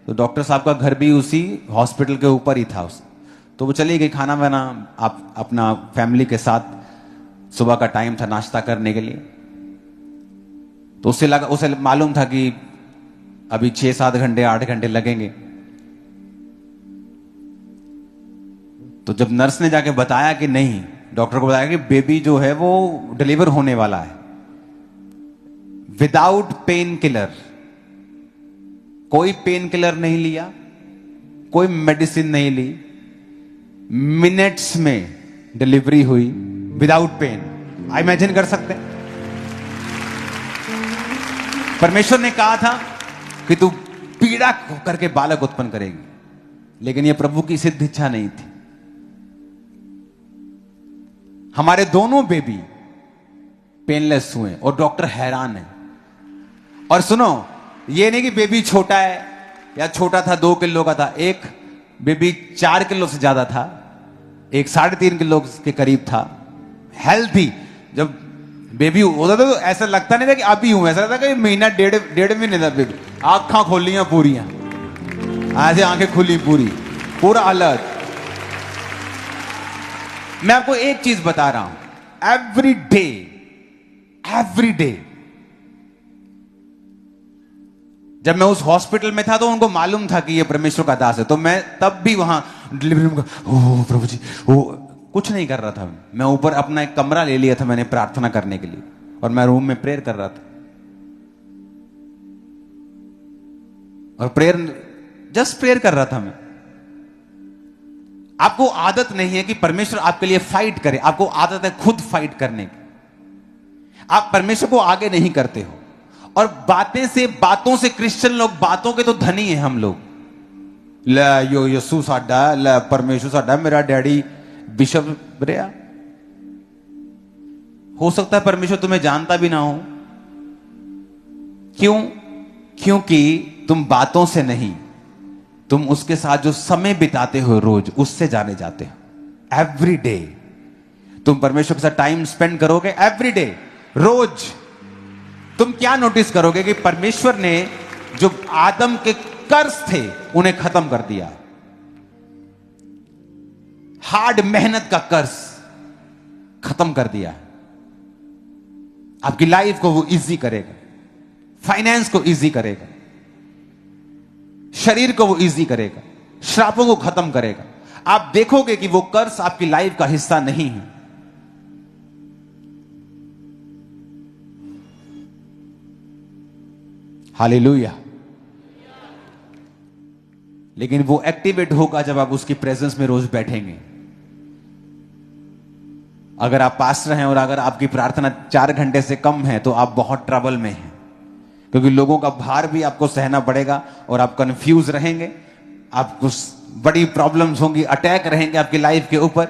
S1: तो डॉक्टर साहब का घर भी उसी हॉस्पिटल के ऊपर ही था। तो वो चली गई खाना वाना आप अपना फैमिली के साथ, सुबह का टाइम था नाश्ता करने के लिए। तो उसे मालूम था कि अभी 6-7 घंटे 8 घंटे लगेंगे। तो जब नर्स ने जाके बताया कि नहीं, डॉक्टर को बताया कि बेबी जो है वो डिलीवर होने वाला है विदाउट पेन किलर, कोई पेन किलर नहीं लिया, कोई मेडिसिन नहीं ली, मिनट्स में डिलीवरी हुई विदाउट पेन। आप इमेजिन कर सकते हैं? परमेश्वर ने कहा था कि तू पीड़ा करके बालक उत्पन्न करेगी, लेकिन यह प्रभु की सिद्ध इच्छा नहीं थी। हमारे दोनों बेबी पेनलेस हुए और डॉक्टर हैरान है। और सुनो, ये नहीं कि बेबी छोटा है या छोटा था 2 किलो का था, एक बेबी 4 किलो से ज्यादा था, एक 3.5 किलो के करीब था, हेल्थी। जब बेबी होता था तो ऐसा लगता नहीं था कि अभी हूं, ऐसा लगता कि महीना डेढ़ महीने था बेबी। आंखें खोलियां पूरियां, ऐसे आंखें खुली पूरा अलर्ट। मैं आपको एक चीज बता रहा हूं, एवरी डे जब मैं उस हॉस्पिटल में था तो उनको मालूम था कि ये परमेश्वर का दास है। तो मैं तब भी वहां डिलीवरी रूम का ओ प्रभु जी, ओ कुछ नहीं कर रहा था। मैं ऊपर अपना एक कमरा ले लिया था मैंने प्रार्थना करने के लिए, और मैं रूम में प्रेयर कर रहा था। और जस्ट प्रेयर कर रहा था मैं। आपको आदत नहीं है कि परमेश्वर आपके लिए फाइट करे, आपको आदत है खुद फाइट करने की। आप परमेश्वर को आगे नहीं करते हो। और बातों से क्रिश्चियन लोग, बातों के तो धनी हैं हम लोग। यो यसू साडा, ले परमेश्वर साडा, मेरा डैडी बिशप रहा। हो सकता है परमेश्वर तुम्हें जानता भी ना हो। क्यों? क्योंकि तुम बातों से नहीं, तुम उसके साथ जो समय बिताते हो रोज, उससे जाने जाते हो। एवरी डे तुम परमेश्वर के साथ टाइम स्पेंड करोगे, एवरी डे, रोज। तुम क्या नोटिस करोगे कि परमेश्वर ने जो आदम के कर्ज थे उन्हें खत्म कर दिया। हार्ड मेहनत का कर्ज खत्म कर दिया। आपकी लाइफ को वो इजी करेगा, फाइनेंस को इजी करेगा, शरीर को वो इजी करेगा, श्रापों को खत्म करेगा। आप देखोगे कि वो कर्ज आपकी लाइफ का हिस्सा नहीं है। हालेलुया। लेकिन वो एक्टिवेट होगा जब आप उसकी प्रेजेंस में रोज बैठेंगे। अगर आप पास्टर हैं और अगर आपकी प्रार्थना 4 घंटे से कम है तो आप बहुत ट्रबल में हैं, क्योंकि लोगों का भार भी आपको सहना पड़ेगा और आप कंफ्यूज रहेंगे। आपको बड़ी प्रॉब्लम्स होंगी, अटैक रहेंगे आपकी लाइफ के ऊपर।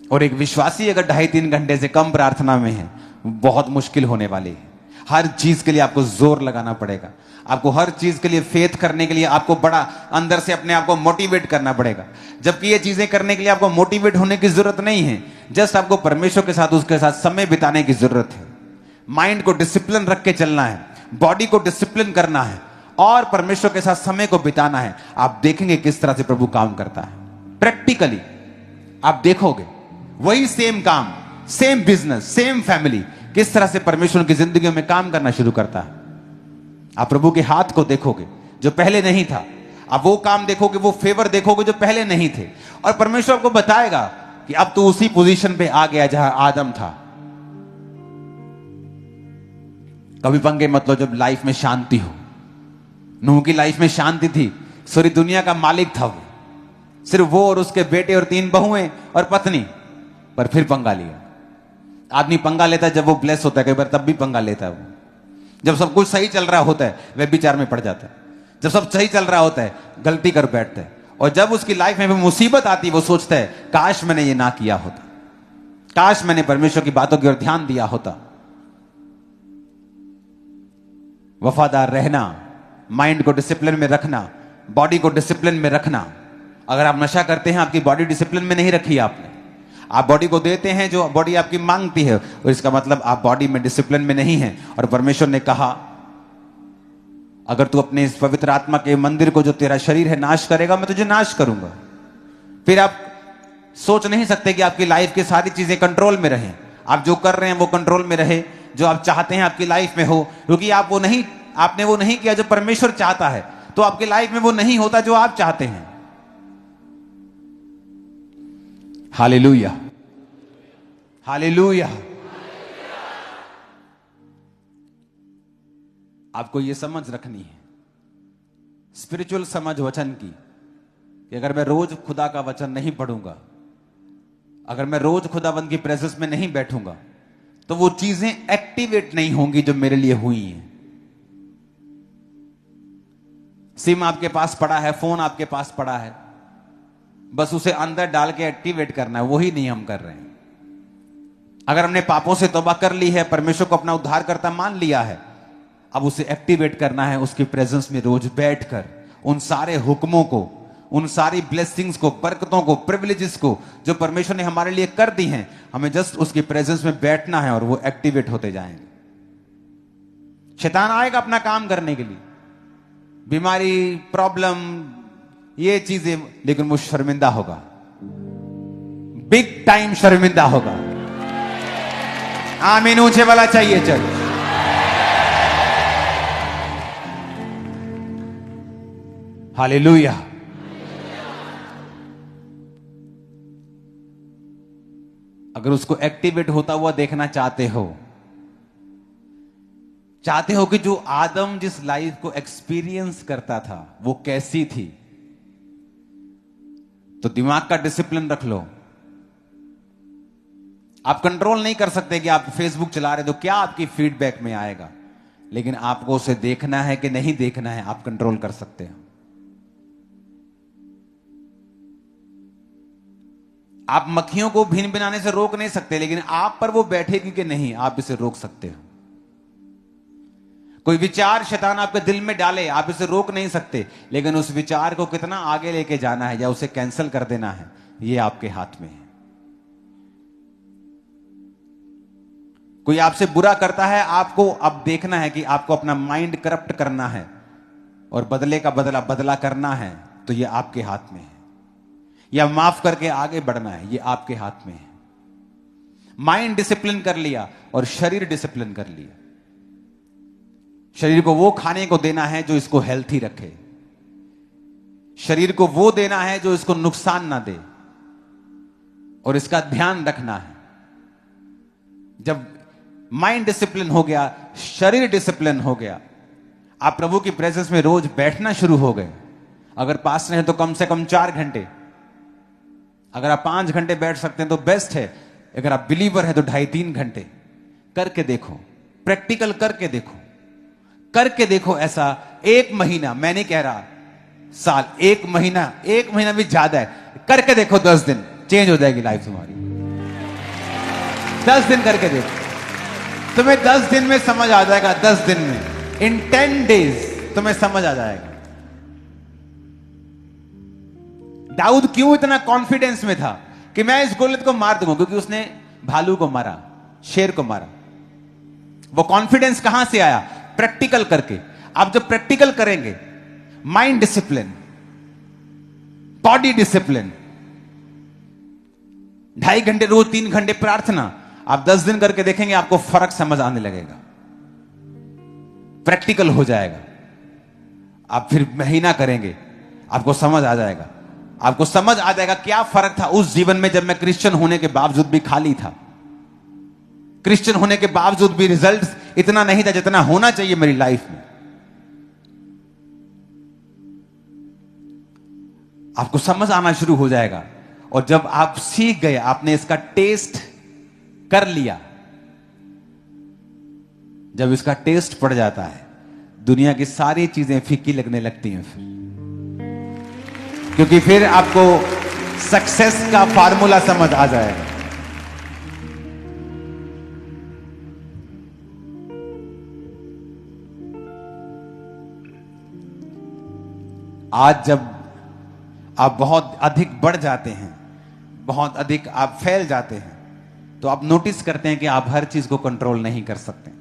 S1: और एक विश्वासी अगर 2.5-3 घंटे से कम प्रार्थना में है, बहुत मुश्किल होने वाली है। हर चीज के लिए आपको जोर लगाना पड़ेगा। आपको हर चीज के लिए फेथ करने के लिए आपको बड़ा अंदर से अपने आप को मोटिवेट करना पड़ेगा। जबकि ये चीजें करने के लिए आपको मोटिवेट होने की जरूरत नहीं है, जस्ट आपको परमेश्वर के साथ, उसके साथ समय बिताने की जरूरत है। माइंड को डिसिप्लिन रख के चलना है, बॉडी को डिसिप्लिन करना है और परमेश्वर के साथ समय को बिताना है। आप देखेंगे किस तरह से प्रभु काम करता है। प्रैक्टिकली आप देखोगे वही सेम काम, सेम बिजनेस, सेम फैमिली किस तरह से परमेश्वर की जिंदगी में काम करना शुरू करता है। आप प्रभु के हाथ को देखोगे जो पहले नहीं था। आप वो काम देखोगे, वो फेवर देखोगे जो पहले नहीं थे। और परमेश्वर आपको बताएगा कि अब तो उसी पोजीशन पे आ गया जहां आदम था। कभी पंगे मत लो जब लाइफ में शांति हो। नूह की लाइफ में शांति थी, सारी दुनिया का मालिक था वो, सिर्फ वो और उसके बेटे और 3 बहुएं और पत्नी। पर फिर पंगा लिया। आदमी पंगा लेता है जब वो ब्लेस होता है, कई बार तब भी पंगा लेता है वो। जब सब कुछ सही चल रहा होता है व्यभिचार में पड़ जाता है। जब सब सही चल रहा होता है गलती कर बैठता है। और जब उसकी लाइफ में मुसीबत आती है वो सोचता है काश मैंने ये ना किया होता, काश मैंने परमेश्वर की बातों की ओर ध्यान दिया होता। वफादार रहना, माइंड को डिसिप्लिन में रखना, बॉडी को डिसिप्लिन में रखना। अगर आप नशा करते हैं, आपकी बॉडी डिसिप्लिन में नहीं रखी आपने, आप बॉडी को देते हैं जो बॉडी आपकी मांगती है, और इसका मतलब आप बॉडी में डिसिप्लिन में नहीं हैं। और परमेश्वर ने कहा अगर तू अपने इस पवित्र आत्मा के मंदिर को जो तेरा शरीर है नाश करेगा, मैं तुझे नाश करूंगा। फिर आप सोच नहीं सकते कि आपकी लाइफ की सारी चीजें कंट्रोल में रहें, आप जो कर रहे हैं वो कंट्रोल में रहे, जो आप चाहते हैं आपकी लाइफ में हो, क्योंकि आपने वो नहीं किया जो परमेश्वर चाहता है, तो आपकी लाइफ में वो नहीं होता जो आप चाहते हैं। Hallelujah, hallelujah. आपको ये समझ रखनी है, स्पिरिचुअल समझ वचन की, कि अगर मैं रोज खुदा का वचन नहीं पढ़ूंगा, अगर मैं रोज खुदाबंद की प्रेजेंस में नहीं बैठूंगा, तो वो चीजें एक्टिवेट नहीं होंगी जो मेरे लिए हुई हैं। सिम आपके पास पड़ा है, फोन आपके पास पड़ा है, बस उसे अंदर डाल के एक्टिवेट करना है, वही नहीं हम कर रहे हैं। अगर हमने पापों से तौबा कर ली है, परमेश्वर को अपना उद्धारकर्ता मान लिया है, अब उसे एक्टिवेट करना है उसकी प्रेजेंस में रोज बैठकर उन सारे हुक्मों को, उन सारी ब्लेसिंग्स को, बरकतों को, प्रिविलेजेस को जो परमेश्वर ने हमारे लिए कर दी हैं, हमें जस्ट उसकी प्रेजेंस में बैठना है और वो एक्टिवेट होते जाएंगे। शैतान आएगा अपना काम करने के लिए, बीमारी, प्रॉब्लम, ये चीजें, लेकिन वो शर्मिंदा होगा, बिग टाइम शर्मिंदा होगा। आमीन ऊंचे वाला चाहिए चल। हालेलुया। अगर उसको एक्टिवेट होता हुआ देखना चाहते हो कि जो आदम जिस लाइफ को एक्सपीरियंस करता था वो कैसी थी, तो दिमाग का डिसिप्लिन रख लो। आप कंट्रोल नहीं कर सकते कि आप फेसबुक चला रहे तो क्या आपकी फीडबैक में आएगा, लेकिन आपको उसे देखना है कि नहीं देखना है, आप कंट्रोल कर सकते हो। आप मक्खियों को भिन भिनाने से रोक नहीं सकते, लेकिन आप पर वो बैठेगी कि नहीं, आप इसे रोक सकते हो। कोई विचार शैतान आपके दिल में डाले, आप इसे रोक नहीं सकते, लेकिन उस विचार को कितना आगे लेके जाना है या उसे कैंसिल कर देना है, ये आपके हाथ में है। कोई आपसे बुरा करता है, आपको अब देखना है कि आपको अपना माइंड करप्ट करना है और बदले का बदला करना है, तो ये आपके हाथ में है। या माफ करके आगे बढ़ना है, ये आपके हाथ में है। माइंड डिसिप्लिन कर लिया और शरीर डिसिप्लिन कर लिया। शरीर को वो खाने को देना है जो इसको हेल्थी रखे, शरीर को वो देना है जो इसको नुकसान ना दे, और इसका ध्यान रखना है। जब माइंड डिसिप्लिन हो गया, शरीर डिसिप्लिन हो गया, आप प्रभु की प्रेजेंस में रोज बैठना शुरू हो गए। अगर पास रहे तो कम से कम 4 घंटे, अगर आप 5 घंटे बैठ सकते हैं तो बेस्ट है, अगर आप बिलीवर है तो 2.5-3 घंटे करके देखो, प्रैक्टिकल करके देखो ऐसा 1 महीना, मैं नहीं कह रहा साल, 1 महीना भी ज्यादा है, करके देखो 10 दिन, चेंज हो जाएगी लाइफ तुम्हारी। 10 दिन करके देखो, तुम्हें 10 दिन में समझ आ जाएगा। 10 दिन में, इन 10 डेज तुम्हें समझ आ जाएगा। दाऊद क्यों इतना कॉन्फिडेंस में था कि मैं इस गोलियत को मार दूंगा, क्योंकि उसने भालू को मारा, शेर को मारा। वो कॉन्फिडेंस कहां से आया? प्रैक्टिकल करके। आप जब प्रैक्टिकल करेंगे, माइंड डिसिप्लिन, बॉडी डिसिप्लिन, 2.5 घंटे रोज, 3 घंटे प्रार्थना, आप 10 दिन करके देखेंगे, आपको फर्क समझ आने लगेगा, प्रैक्टिकल हो जाएगा। आप फिर महीना करेंगे, आपको समझ आ जाएगा। आपको समझ आ जाएगा क्या फर्क था उस जीवन में जब मैं क्रिश्चियन होने के बावजूद भी खाली था, क्रिश्चियन होने के बावजूद भी रिजल्ट इतना नहीं था जितना होना चाहिए मेरी लाइफ में। आपको समझ आना शुरू हो जाएगा, और जब आप सीख गए, आपने इसका टेस्ट कर लिया, जब इसका टेस्ट पड़ जाता है, दुनिया की सारी चीजें फीकी लगने लगती हैं। फिर क्योंकि फिर आपको सक्सेस का फार्मूला समझ आ जाएगा। आज जब आप बहुत अधिक बढ़ जाते हैं, बहुत अधिक आप फैल जाते हैं, तो आप नोटिस करते हैं कि आप हर चीज को कंट्रोल नहीं कर सकते।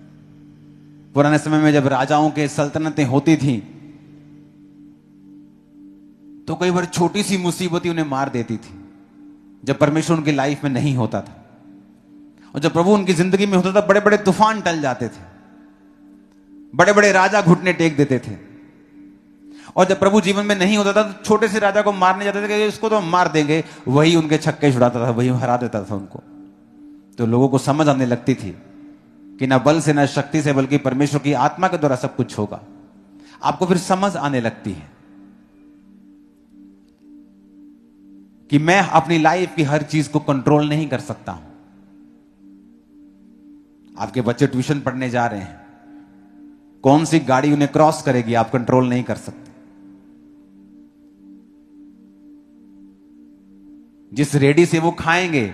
S1: पुराने समय में जब राजाओं के सल्तनतें होती थी तो कई बार छोटी सी मुसीबत ही उन्हें मार देती थी, जब परमेश्वर उनकी लाइफ में नहीं होता था। और जब प्रभु उनकी जिंदगी में होता था, बड़े बड़े तूफान टल जाते थे, बड़े बड़े राजा घुटने टेक देते थे। और जब प्रभु जीवन में नहीं होता था तो छोटे से राजा को मारने जाते थे कि इसको तो हम मार देंगे, वही उनके छक्के छुड़ाता था, वही हरा देता था उनको। तो लोगों को समझ आने लगती थी कि ना बल से ना शक्ति से, बल्कि परमेश्वर की आत्मा के द्वारा सब कुछ होगा। आपको फिर समझ आने लगती है कि मैं अपनी लाइफ की हर चीज को कंट्रोल नहीं कर सकता हूं। आपके बच्चे ट्यूशन पढ़ने जा रहे हैं, कौन सी गाड़ी उन्हें क्रॉस करेगी आप कंट्रोल नहीं कर सकते। जिस रेडी से वो खाएंगे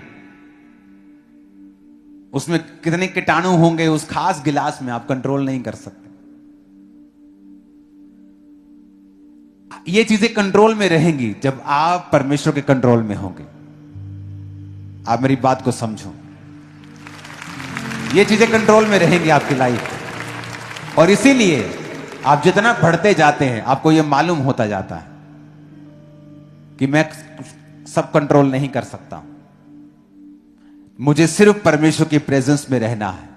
S1: उसमें कितने कीटाणु होंगे उस खास गिलास में, आप कंट्रोल नहीं कर सकते। ये चीजें कंट्रोल में रहेंगी जब आप परमेश्वर के कंट्रोल में होंगे। आप मेरी बात को समझो, ये चीजें कंट्रोल में रहेंगी आपकी लाइफ। और इसीलिए आप जितना बढ़ते जाते हैं आपको यह मालूम होता जाता है कि मैं सब कंट्रोल नहीं कर सकता, मुझे सिर्फ परमेश्वर की प्रेजेंस में रहना है।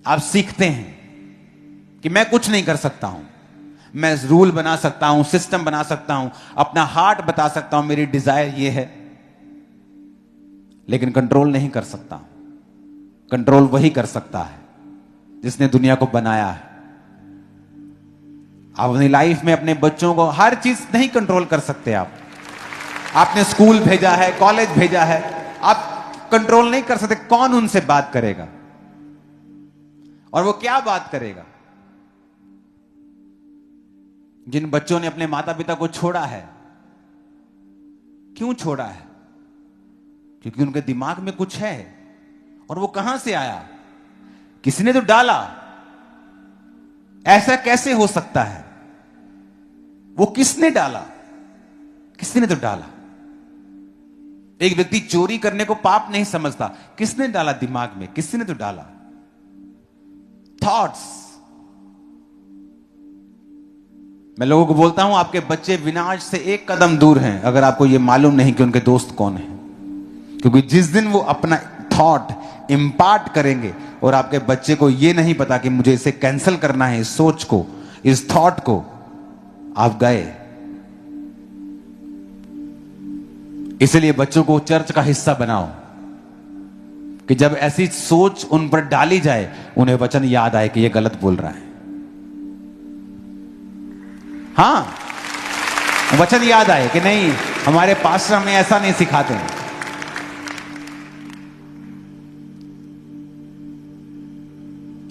S1: आप सीखते हैं कि मैं कुछ नहीं कर सकता हूं, मैं रूल बना सकता हूं, सिस्टम बना सकता हूं, अपना हार्ट बता सकता हूं, मेरी डिजायर ये है, लेकिन कंट्रोल नहीं कर सकता। कंट्रोल वही कर सकता है जिसने दुनिया को बनाया है। आप अपनी लाइफ में अपने बच्चों को हर चीज नहीं कंट्रोल कर सकते। आपने स्कूल भेजा है, कॉलेज भेजा है, आप कंट्रोल नहीं कर सकते कौन उनसे बात करेगा और वो क्या बात करेगा। जिन बच्चों ने अपने माता पिता को छोड़ा है, क्यों छोड़ा है? क्योंकि उनके दिमाग में कुछ है। और वो कहां से आया? किसी ने तो डाला। ऐसा कैसे हो सकता है? वो किसने डाला? किसी ने तो डाला। एक व्यक्ति चोरी करने को पाप नहीं समझता, किसने डाला दिमाग में? किसी ने तो डाला। थॉट्स। मैं लोगों को बोलता हूं आपके बच्चे विनाश से एक कदम दूर हैं अगर आपको यह मालूम नहीं कि उनके दोस्त कौन हैं। क्योंकि जिस दिन वो अपना थॉट इंपार्ट करेंगे और आपके बच्चे को यह नहीं पता कि मुझे इसे कैंसिल करना है, इस सोच को, इस थॉट को, आप गए। इसलिए बच्चों को चर्च का हिस्सा बनाओ कि जब ऐसी सोच उन पर डाली जाए उन्हें वचन याद आए कि यह गलत बोल रहा है। हां, वचन याद आए कि नहीं, हमारे पास्टर हमें ऐसा नहीं सिखाते हैं।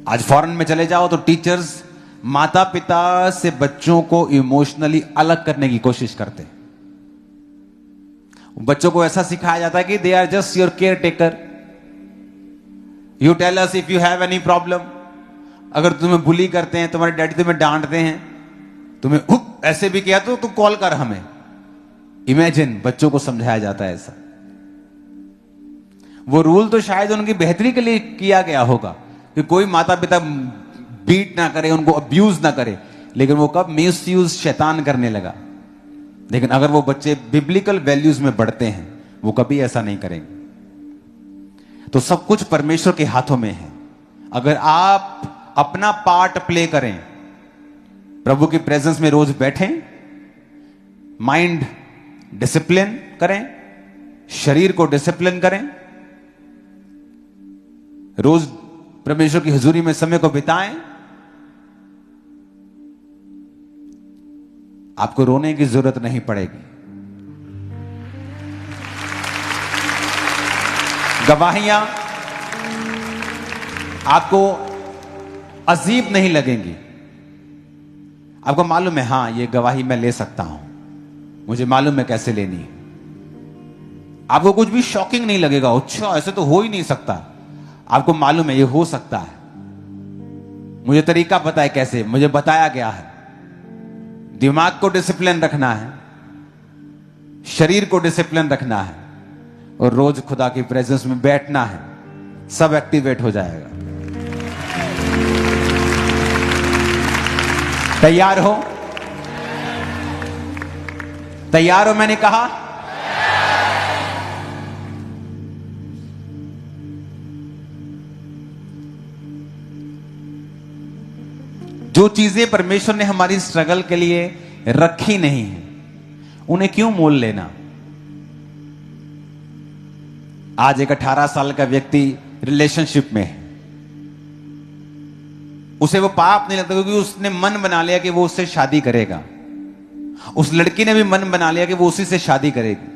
S1: आज फॉरेन में चले जाओ तो टीचर्स माता पिता से बच्चों को इमोशनली अलग करने की कोशिश करते हैं। बच्चों को ऐसा सिखाया जाता है कि they are just your caretaker, you tell us if you have any problem. अगर तुम्हें बुली करते हैं, तुम्हारे डैडी तुम्हें डांटते हैं, तुम्हें ऐसे भी किया तो तू कॉल कर हमें। इमेजिन, बच्चों को समझाया जाता है ऐसा। वो रूल तो शायद उनकी बेहतरी के लिए किया गया होगा कि कोई माता पिता बीट ना करे, उनको अब्यूज ना करे, लेकिन वो कब मिस यूज शैतान करने लगा। लेकिन अगर वो बच्चे बिब्लिकल वैल्यूज में बढ़ते हैं वो कभी ऐसा नहीं करेंगे। तो सब कुछ परमेश्वर के हाथों में है। अगर आप अपना पार्ट प्ले करें, प्रभु की प्रेजेंस में रोज बैठें, माइंड डिसिप्लिन करें, शरीर को डिसिप्लिन करें, रोज परमेश्वर की हुजूरी में समय को बिताएं, आपको रोने की जरूरत नहीं पड़ेगी। गवाहियां आपको अजीब नहीं लगेंगी। आपको मालूम है, हां, ये गवाही मैं ले सकता हूं, मुझे मालूम है कैसे लेनी है। आपको कुछ भी शॉकिंग नहीं लगेगा, अच्छा ऐसे तो हो ही नहीं सकता। आपको मालूम है ये हो सकता है, मुझे तरीका पता है कैसे, मुझे बताया गया है। दिमाग को डिसिप्लिन रखना है, शरीर को डिसिप्लिन रखना है और रोज खुदा की प्रेजेंस में बैठना है, सब एक्टिवेट हो जाएगा। तैयार हो? तैयार हो? मैंने कहा जो चीजें परमेश्वर ने हमारी स्ट्रगल के लिए रखी नहीं है, उन्हें क्यों मोल लेना। आज एक 18 साल का व्यक्ति रिलेशनशिप में है, उसे वो पाप नहीं लगता, क्योंकि उसने मन बना लिया कि वो उससे शादी करेगा। उस लड़की ने भी मन बना लिया कि वो उसी से शादी करेगी।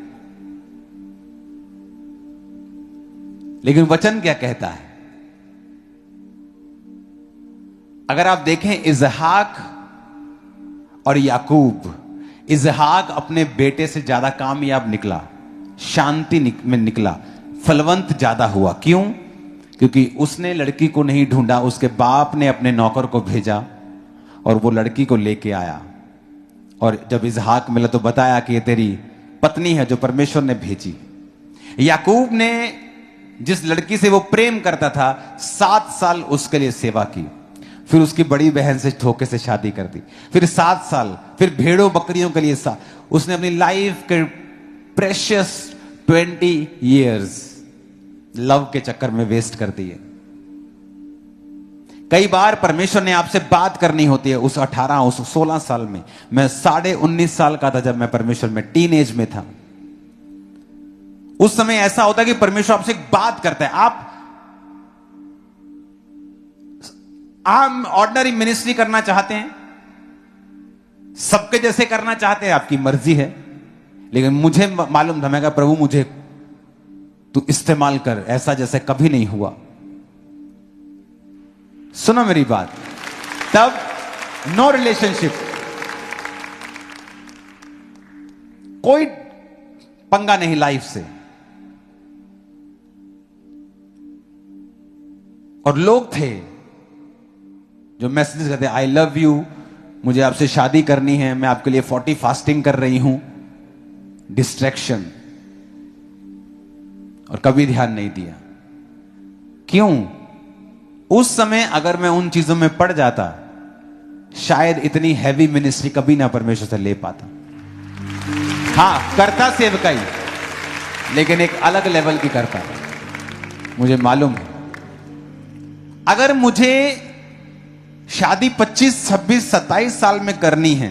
S1: लेकिन वचन क्या कहता है? अगर आप देखें इजहाक और याकूब, इजहाक अपने बेटे से ज्यादा कामयाब निकला, शांति में निकला, फलवंत ज्यादा हुआ। क्यों? क्योंकि उसने लड़की को नहीं ढूंढा, उसके बाप ने अपने नौकर को भेजा और वो लड़की को लेके आया। और जब इजहाक मिला तो बताया कि ये तेरी पत्नी है जो परमेश्वर ने भेजी। याकूब ने जिस लड़की से वो प्रेम करता था 7 साल उसके लिए सेवा की, फिर उसकी बड़ी बहन से धोखे से शादी कर दी, फिर 7 साल, फिर भेड़ों बकरियों के लिए उसने अपनी लाइफ के प्रेशियस 20 years लव के चक्कर में वेस्ट कर दिए। कई बार परमेश्वर ने आपसे बात करनी होती है। उस 16 साल में, मैं 19.5 साल का था जब मैं परमेश्वर में टीनेज में था। उस समय ऐसा होता है कि परमेश्वर आपसे एक बात करता है। आप ऑर्डिनरी मिनिस्ट्री करना चाहते हैं, सबके जैसे करना चाहते हैं, आपकी मर्जी है। लेकिन मुझे मालूम था, मैं कहा प्रभु मुझे तू इस्तेमाल कर, ऐसा जैसे कभी नहीं हुआ। सुनो मेरी बात। तब नो रिलेशनशिप, कोई पंगा नहीं लाइफ से। और लोग थे जो मैसेज करते, आई लव यू, मुझे आपसे शादी करनी है, मैं आपके लिए 40 फास्टिंग कर रही हूं। डिस्ट्रैक्शन, और कभी ध्यान नहीं दिया। क्यों? उस समय अगर मैं उन चीजों में पड़ जाता, शायद इतनी हैवी मिनिस्ट्री कभी ना परमेश्वर से ले पाता। हां, करता सेवकाई, लेकिन एक अलग लेवल की करता। मुझे मालूम है, अगर मुझे शादी 25, 26, 27 साल में करनी है,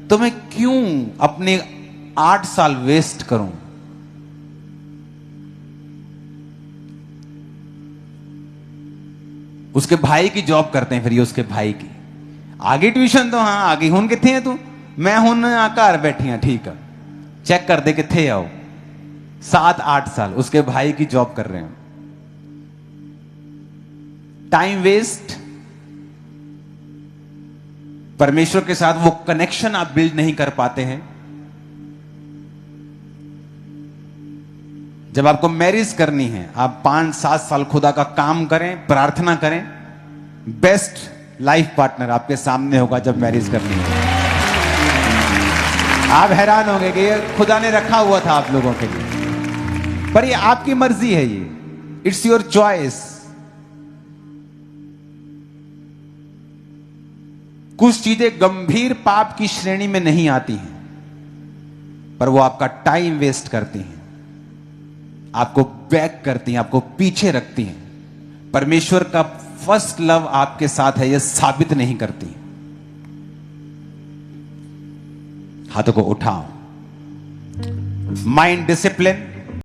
S1: तो मैं क्यों अपने 8 साल वेस्ट करूं? उसके भाई की जॉब करते हैं, फिर ये उसके भाई की आगे ट्यूशन, तो हाँ आगे हुन किथे है तू? मैं हुन घर बैठी हाँ, ठीक है, चेक कर दे किथे आओ। 7-8 साल उसके भाई की जॉब कर रहे हैं। Time waste. परमेश्वर के साथ वो कनेक्शन आप बिल्ड नहीं कर पाते हैं। जब आपको मैरिज करनी है, आप 5-7 साल खुदा का काम करें, प्रार्थना करें, बेस्ट लाइफ पार्टनर आपके सामने होगा जब मैरिज करनी है। आप हैरान होंगे कि ये खुदा ने रखा हुआ था आप लोगों के लिए, पर ये आपकी मर्जी है, ये इट्स योर चॉइस। कुछ चीजें गंभीर पाप की श्रेणी में नहीं आती हैं, पर वो आपका टाइम वेस्ट करती हैं, आपको बैक करती हैं, आपको पीछे रखती हैं। परमेश्वर का फर्स्ट लव आपके साथ है, यह साबित नहीं करती। हाथों को उठाओ। Mind discipline,